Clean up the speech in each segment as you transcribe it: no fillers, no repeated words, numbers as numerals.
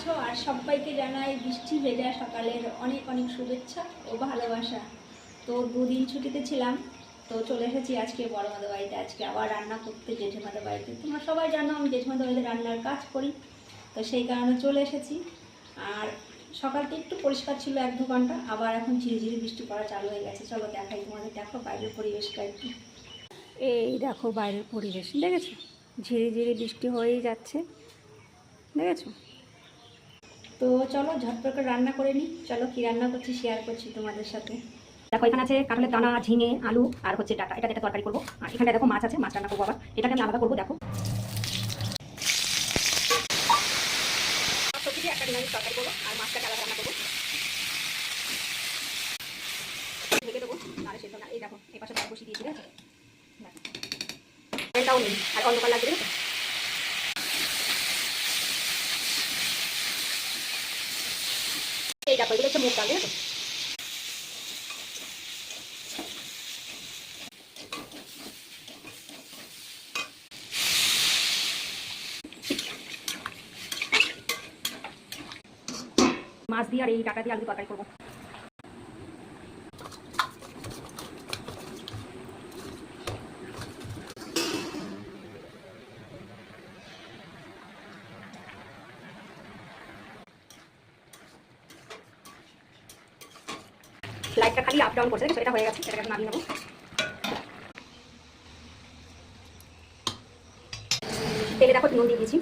আছো? আর সবাইকে জানাই বৃষ্টি ভেজা সকালের অনেক অনেক শুভেচ্ছা ও ভালোবাসা। তো দুদিন ছুটিতে ছিলাম, তো চলে এসেছি আজকে বড়মাদের বাড়িতে। আজকে আবার রান্না করতে জেঠিমাদের বাড়িতে। তোমরা সবাই জানো আমি জেঠিমাদের বাড়িতে রান্নার কাজ করি, তো সেই কারণে চলে এসেছি। আর সকালটা একটু পরিষ্কার ছিল 1-2 ঘন্টা, আবার এখন ঝিরিঝিরি বৃষ্টি পড়া চালু হয়ে গেছে। চলো দেখাই তোমাদের, দেখো বাইরের পরিবেশটা একটু। এই দেখো বাইরের পরিবেশ, দেখেছো? ঝিরিঝিরি বৃষ্টি হয়েই যাচ্ছে, দেখেছো? তো চলো ঝটপট করে রান্না করে নিই। চলো কি রান্না করছি শেয়ার করছি তোমাদের সাথে। দেখো এখানে আছে কাঁঠালের দানা, ঝিঙে, আলু আর হচ্ছে ডাটা। এটা একটা তরকারি করবো। আর এখানে দেখো মাছ আছে, মাছ রান্না করবো। আবার এটাকে আমি আলাদা করবো। দেখো সবজি দিয়ে একটা নিরামিষ তরকারি করবো আর মাছটাকে আলাদা রান্না করবো। ঢেকে দেবো নাহলে সেদ্ধ না। এই দেখো এই পাশে ভাত বসিয়ে দিয়েছি, দেখো এটাও নেই আর অন্ধকার লাগবে, দেখো। এই দেখো এগুলো হচ্ছে মুগ ডাল, দেখো। মাছ দিয়ে আর এই ডাটা দিয়ে আলু তরকারি করবো। লাইটটা খালি আপ ডাউন করছে, দেখো এটা হয়ে গেছে। এটাকে নামিয়ে নেবো। তেলে দেখো নুন দিয়ে দিয়েছি।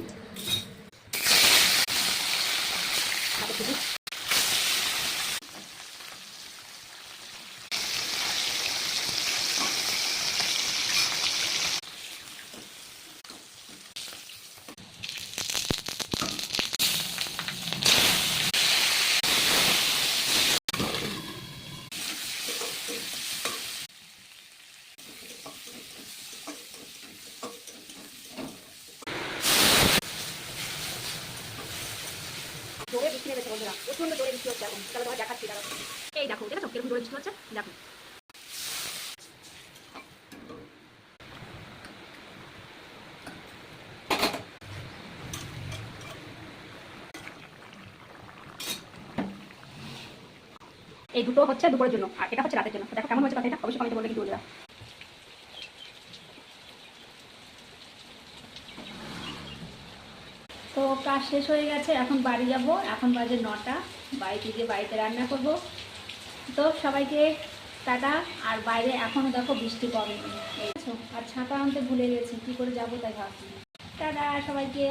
জোরে বৃষ্টি নেমেছে বন্ধুরা, প্রচন্ড জোরে বৃষ্টি হচ্ছে এখন। তাহলে তোমার দেখাচ্ছি, দাঁড়াও। এই দেখো দেখেছো কিরকম জোরে বৃষ্টি হচ্ছে, দেখো। এই দুটো হচ্ছে দুপুরের জন্য আর এটা হচ্ছে রাতের জন্য। দেখো কেমন হয়েছে তরকারিটা, অবশ্যই কমেন্টে বলবে কিন্তু বন্ধুরা। তো কাজ শেষ হয়ে গেছে, এখন বাড়ি যাব। এখন বাজে 9টা। বাড়িতে গিয়ে বাড়িতে রান্না করব। তো সবাইকে টাটা। আর বাইরে এখনও দেখো বৃষ্টি কমেনি, আর ছাতা আনতে ভুলে গেছি, কী করে যাবো তাই ভাবছি। টাটা সবাইকে।